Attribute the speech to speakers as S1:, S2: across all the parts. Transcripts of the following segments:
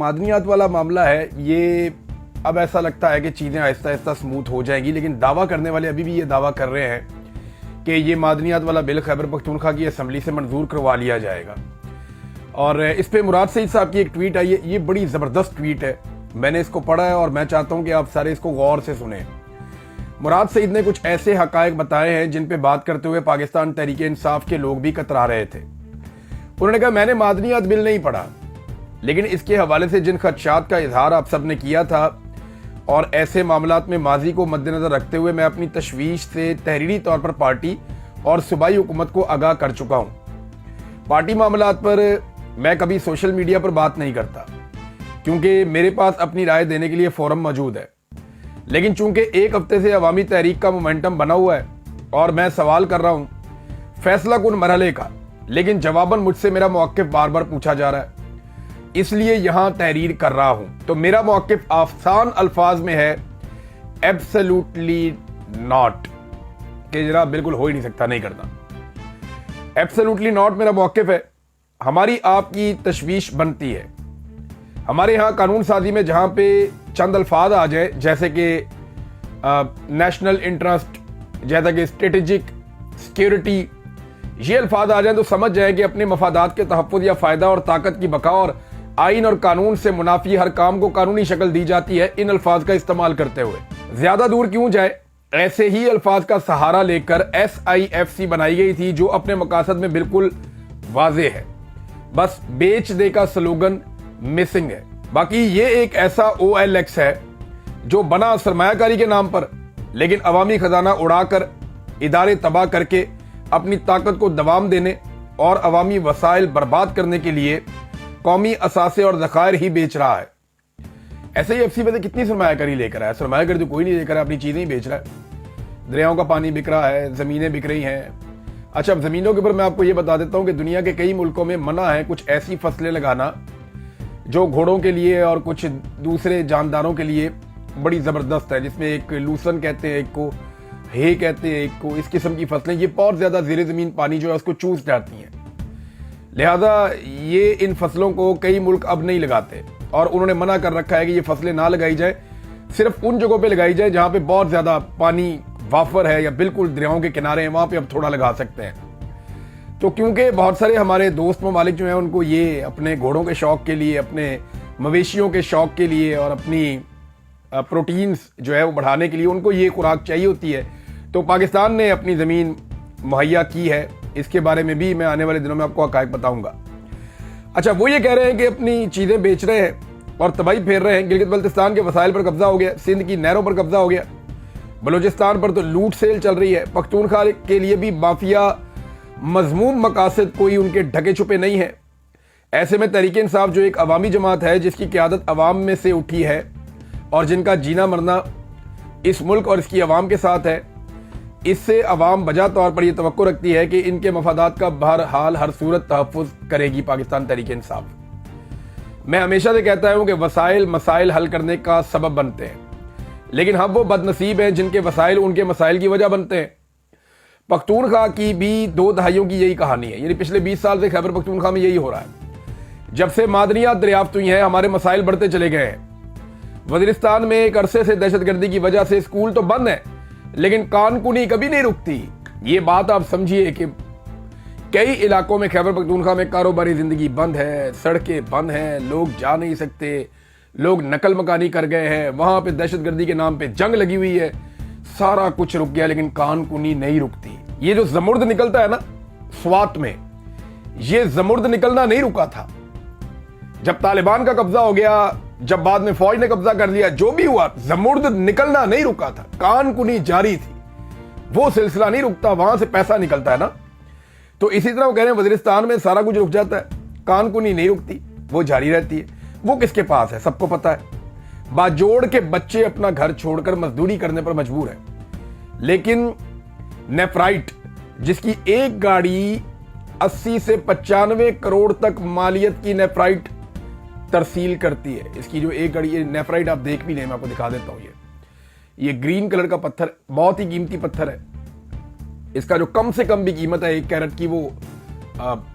S1: معدنیات والا معاملہ ہے یہ اب ایسا لگتا ہے کہ چیزیں آہستہ آہستہ سموتھ ہو جائیں گی، لیکن دعویٰ کرنے والے ابھی بھی یہ دعویٰ کر رہے ہیں کہ یہ معدنیات والا بل خیبر پختونخوا کی اسمبلی سے منظور کروا لیا جائے گا۔ اور اس پہ مراد سعید صاحب کی ایک ٹویٹ آئی ہے، یہ بڑی زبردست ٹویٹ ہے، میں نے اس کو پڑھا ہے اور میں چاہتا ہوں کہ آپ سارے اس کو غور سے سنیں۔ مراد سعید نے کچھ ایسے حقائق بتائے ہیں جن پہ بات کرتے ہوئے پاکستان تحریک انصاف کے لوگ بھی کترا رہے تھے۔ انہوں نے کہا میں نے معدنیات بل نہیں پڑھا، لیکن اس کے حوالے سے جن خدشات کا اظہار آپ سب نے کیا تھا اور ایسے معاملات میں ماضی کو مد نظر رکھتے ہوئے میں اپنی تشویش سے تحریری طور پر پارٹی اور صوبائی حکومت کو آگاہ کر چکا ہوں۔ پارٹی معاملات پر میں کبھی سوشل میڈیا پر بات نہیں کرتا کیونکہ میرے پاس اپنی رائے دینے کے لیے فورم موجود ہے، لیکن چونکہ ایک ہفتے سے عوامی تحریک کا مومنٹم بنا ہوا ہے اور میں سوال کر رہا ہوں فیصلہ کن مرحلے کا، لیکن جواباً مجھ سے میرا موقف بار بار پوچھا جا رہا ہے، اس لیے یہاں تحریر کر رہا ہوں۔ تو میرا موقف آسان الفاظ میں ہے ایبسلیوٹلی ناٹ، کہ جناب بالکل ہو ہی نہیں سکتا، نہیں کرنا۔ ایبسلیوٹلی ناٹ میرا موقف ہے۔ ہماری آپ کی تشویش بنتی ہے، ہمارے ہاں قانون سازی میں جہاں پہ چند الفاظ آ جائیں جیسے کہ نیشنل انٹرسٹ، جیسا کہ اسٹریٹجک سیکیورٹی، یہ الفاظ آ جائیں تو سمجھ جائیں کہ اپنے مفادات کے تحفظ یا فائدہ اور طاقت کی بقا اور آئین اور قانون سے منافی ہر کام کو قانونی شکل دی جاتی ہے ان الفاظ کا استعمال کرتے ہوئے۔ زیادہ دور کیوں جائے، ایسے ہی الفاظ کا سہارا لے کر SIFC بنائی گئی تھی جو اپنے مقاصد میں بالکل واضح ہے، بس بیچ دے کا سلوگن مسنگ ہے۔ باقی یہ ایک ایسا OLX ہے جو بنا سرمایہ کاری کے نام پر، لیکن عوامی خزانہ اڑا کر، ادارے تباہ کر کے اپنی طاقت کو دوام دینے اور عوامی وسائل برباد کرنے کے لیے قومی اثاثے اور ذخائر ہی بیچ رہا ہے۔ ایسے ہی FCC میں کتنی سرمایہ کاری لے کر آیا، سرمایہ کاری تو کوئی نہیں لے کر آیا، اپنی چیزیں ہی بیچ رہا ہے۔ دریاؤں کا پانی بک رہا ہے، زمینیں بک رہی ہیں۔ اچھا، زمینوں کے اوپر میں آپ کو یہ بتا دیتا ہوں کہ دنیا کے کئی ملکوں میں منع ہے کچھ ایسی فصلیں لگانا جو گھوڑوں کے لیے اور کچھ دوسرے جانداروں کے لیے بڑی زبردست ہے، جس میں ایک لوسن کہتے ہیں، ایک کو ہے کہتے ہیں، ایک کو اس قسم کی فصلیں، یہ بہت زیادہ زیر زمین پانی جو ہے اس کو چوس جاتی ہیں، لہذا یہ ان فصلوں کو کئی ملک اب نہیں لگاتے اور انہوں نے منع کر رکھا ہے کہ یہ فصلیں نہ لگائی جائے، صرف ان جگہوں پہ لگائی جائے جہاں پہ بہت زیادہ پانی وافر ہے یا بالکل دریاؤں کے کنارے ہیں، وہاں پہ اب تھوڑا لگا سکتے ہیں۔ تو کیونکہ بہت سارے ہمارے دوست ممالک جو ہیں ان کو یہ اپنے گھوڑوں کے شوق کے لیے، اپنے مویشیوں کے شوق کے لیے اور اپنی پروٹینز جو ہے وہ بڑھانے کے لیے ان کو یہ خوراک چاہیے ہوتی ہے، تو پاکستان نے اپنی زمین مہیا کی ہے، اس کے بارے میں بھی میں آنے والے دنوں میں آپ کو حقائق بتاؤں گا۔ اچھا، وہ یہ کہہ رہے ہیں کہ اپنی چیزیں بیچ رہے ہیں اور تباہی پھیر رہے ہیں، گلگت بلتستان کے وسائل پر قبضہ ہو گیا، سندھ کی نہروں پر قبضہ ہو گیا، بلوچستان پر تو لوٹ سیل چل رہی ہے، پختونخوا کے لیے بھی مافیا مذموم مقاصد کوئی ان کے ڈھکے چھپے نہیں ہیں۔ ایسے میں تحریک انصاف جو ایک عوامی جماعت ہے جس کی قیادت عوام میں سے اٹھی ہے اور جن کا جینا مرنا اس ملک اور اس کی عوام کے ساتھ ہے، اس سے عوام بجا طور پر یہ توقع رکھتی ہے کہ ان کے مفادات کا بہرحال ہر صورت تحفظ کرے گی پاکستان تحریک انصاف۔ میں ہمیشہ سے کہتا ہوں کہ وسائل مسائل حل کرنے کا سبب بنتے ہیں، لیکن ہم وہ بد نصیب ہیں جن کے وسائل ان کے مسائل کی وجہ بنتے ہیں۔ پختونخوا کی بھی 2 دہائیوں کی یہی کہانی ہے، یعنی پچھلے 20 سال سے خیبر پختونخوا میں یہی ہو رہا ہے۔ جب سے معدنیات دریافت ہوئی ہیں ہمارے مسائل بڑھتے چلے گئے ہیں۔ وزیرستان میں ایک عرصے سے دہشت گردی کی وجہ سے اسکول تو بند ہیں لیکن کان کنی کبھی نہیں رکتی۔ یہ بات آپ سمجھیے کہ کئی علاقوں میں خیبر پختونخوا میں کاروباری زندگی بند ہے، سڑکیں بند ہیں، لوگ جا نہیں سکتے، لوگ نقل مکانی کر گئے ہیں، وہاں پہ دہشت گردی کے نام پہ جنگ لگی ہوئی ہے، سارا کچھ رک گیا لیکن کان کنی نہیں رکتی۔ یہ جو زمرد نکلتا ہے نا سوات میں، یہ زمرد نکلنا نہیں رکا تھا۔ جب طالبان کا قبضہ ہو گیا، جب بعد میں فوج نے قبضہ کر لیا، جو بھی ہوا زمرد نکلنا نہیں رکا تھا، کان کنی جاری تھی، وہ سلسلہ نہیں رکتا، وہاں سے پیسہ نکلتا ہے نا۔ تو اسی طرح وہ کہہ رہے ہیں وزیرستان میں سارا کچھ رک جاتا ہے، کان کنی نہیں رکتی، وہ جاری رہتی ہے۔ وہ کس کے پاس ہے؟ سب کو پتا ہے، باجوڑ کے بچے اپنا گھر چھوڑ کر مزدوری کرنے پر مجبور ہیں، لیکن نیفرائٹ جس کی ایک گاڑی 80 سے 95 کروڑ تک مالیت کی نیفرائٹ ترسیل کرتی ہے، اس کی جو ایک گاڑی، یہ نیفرائٹ آپ دیکھ بھی لیں، میں آپ کو دکھا دیتا ہوں۔ یہ گرین کلر کا پتھر بہت ہی قیمتی پتھر ہے، اس کا جو کم سے کم بھی قیمت ہے 1 کیرٹ کی وہ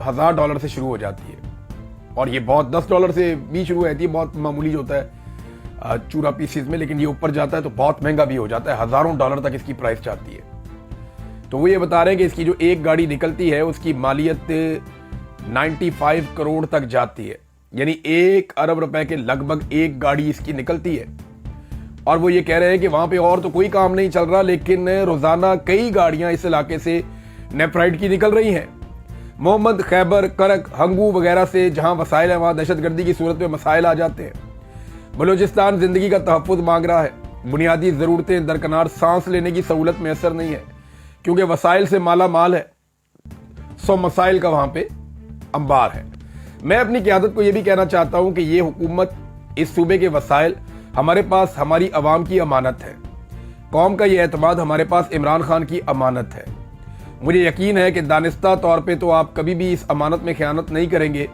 S1: $1000 سے شروع ہو جاتی ہے، اور یہ بہت $10 سے بھی شروع ہوتی ہے, بہت معمولی جو ہوتا ہے چورا پیسز میں, لیکن یہ اوپر جاتا ہے تو بہت مہنگا بھی ہو جاتا ہے, $1000 تک اس کی پرائس جاتی ہے. تو وہ یہ بتا رہے ہیں کہ اس کی جو ایک گاڑی نکلتی ہے اس کی مالیت 95 کروڑ تک جاتی ہے, یعنی 1 ارب روپے کے لگ بھگ ایک گاڑی اس کی نکلتی ہے. اور وہ یہ کہہ رہے ہیں کہ وہاں پہ اور تو کوئی کام نہیں چل رہا, لیکن روزانہ کئی گاڑیاں اس علاقے سے نیپرائٹ کی نکل رہی ہیں. محمد, خیبر, کرک, ہنگو وغیرہ سے جہاں وسائل ہیں وہاں دہشت گردی کی صورت میں مسائل آ جاتے ہیں. بلوچستان زندگی کا تحفظ مانگ رہا ہے, بنیادی ضرورتیں درکنار, سانس لینے کی سہولت میسر نہیں ہے کیونکہ وسائل سے مالا مال ہے, سو مسائل کا وہاں پہ انبار ہے. میں اپنی قیادت کو یہ بھی کہنا چاہتا ہوں کہ یہ حکومت, اس صوبے کے وسائل ہمارے پاس ہماری عوام کی امانت ہے. قوم کا یہ اعتماد ہمارے پاس عمران خان کی امانت ہے. مجھے یقین ہے کہ دانستہ طور پہ تو آپ کبھی بھی اس امانت میں خیانت نہیں کریں گے,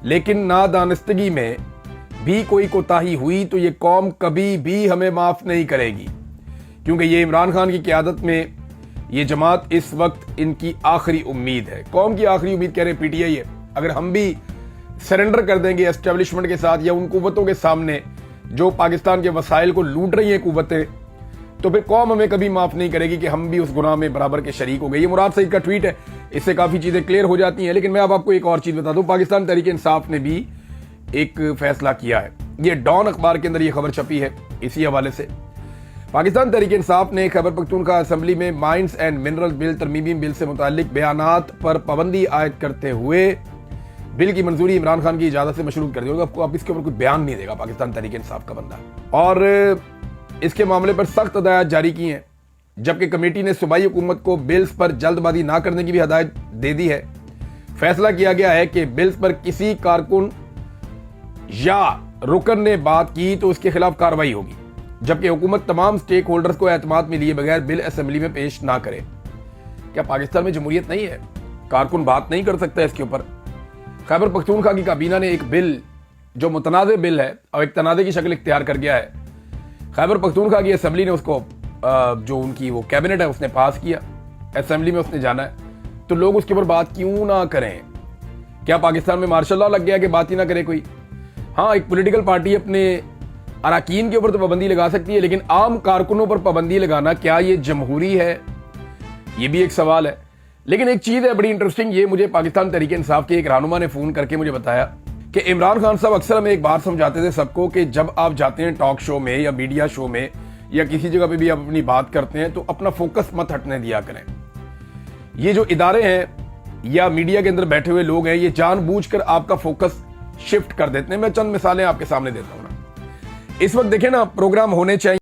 S1: لیکن نادانستگی میں بھی کوئی کوتاہی ہوئی تو یہ قوم کبھی بھی ہمیں معاف نہیں کرے گی, کیونکہ یہ عمران خان کی قیادت میں یہ جماعت اس وقت ان کی آخری امید ہے. قوم کی آخری امید کہہ رہے پی ٹی آئی ہے. اگر ہم بھی سرنڈر کر دیں گے اسٹیبلشمنٹ کے ساتھ یا ان قوتوں کے سامنے جو پاکستان کے وسائل کو لوٹ رہی ہیں قوتیں, تو پھر قوم ہمیں کبھی معاف نہیں کرے گی کہ ہم بھی اس گناہ میں برابر کے شریک ہو گئے. یہ مراد سعید کا ٹویٹ ہے, اس سے کافی چیزیں کلیئر ہو جاتی ہیں. لیکن میں اب آپ کو ایک اور چیز بتا دوں, پاکستان تحریک انصاف نے بھی ایک فیصلہ کیا ہے. یہ ڈان اخبار کے اندر یہ خبر چھپی ہے. اسی حوالے سے پاکستان تحریک انصاف نے خیبر پختونخوا اسمبلی میں مائنز اینڈ منرل بل ترمیمی بل سے متعلق بیانات پر پابندی عائد کرتے ہوئے بل کی منظوری عمران خان کی اجازت سے مشروط کر دی. آپ اس کے اوپر کوئی بیان نہیں دے گا پاکستان تحریک انصاف کا بندہ, اور اس کے معاملے پر سخت ہدایات جاری کی ہیں, جبکہ کمیٹی نے صوبائی حکومت کو بلز پر جلد بازی نہ کرنے کی بھی ہدایت دے دی ہے. فیصلہ کیا گیا ہے کہ بلز پر کسی کارکن یا رکن نے بات کی تو اس کے خلاف کارروائی ہوگی, جبکہ حکومت تمام سٹیک ہولڈرز کو اعتماد میں لیے بغیر بل اسمبلی میں پیش نہ کرے. کیا پاکستان میں جمہوریت نہیں ہے؟ کارکن بات نہیں کر سکتا اس کے اوپر؟ خیبر پختونخوا کی کابینہ نے ایک بل جو متنازع بل ہے اور ایک تنازع کی شکل اختیار کر گیا ہے, خیبر پختونخوا کی اسمبلی نے اس کو جو ان کی وہ کیبنٹ ہے اس نے پاس کیا, اسمبلی میں اس نے جانا ہے, تو لوگ اس کے اوپر بات کیوں نہ کریں؟ کیا پاکستان میں مارشل لا لگ گیا کہ بات ہی نہ کرے کوئی؟ ہاں, ایک پولیٹیکل پارٹی اپنے اراکین کے اوپر تو پابندی لگا سکتی ہے, لیکن عام کارکنوں پر پابندی لگانا کیا یہ جمہوری ہے؟ یہ بھی ایک سوال ہے. لیکن ایک چیز ہے بڑی انٹرسٹنگ, یہ مجھے پاکستان تحریک انصاف کے ایک رہنما نے فون کر کے مجھے بتایا کہ عمران خان صاحب اکثر ہمیں ایک بات سمجھاتے تھے سب کو کہ جب آپ جاتے ہیں ٹاک شو میں یا میڈیا شو میں یا کسی جگہ پہ بھی آپ اپنی بات کرتے ہیں تو اپنا فوکس مت ہٹنے دیا کریں. یہ جو ادارے ہیں یا میڈیا کے اندر بیٹھے ہوئے لوگ ہیں یہ جان بوجھ کر آپ کا فوکس شفٹ کر دیتے ہیں. میں چند مثالیں آپ کے سامنے دیتا ہوں نا. اس وقت دیکھیں نا, پروگرام ہونے چاہیے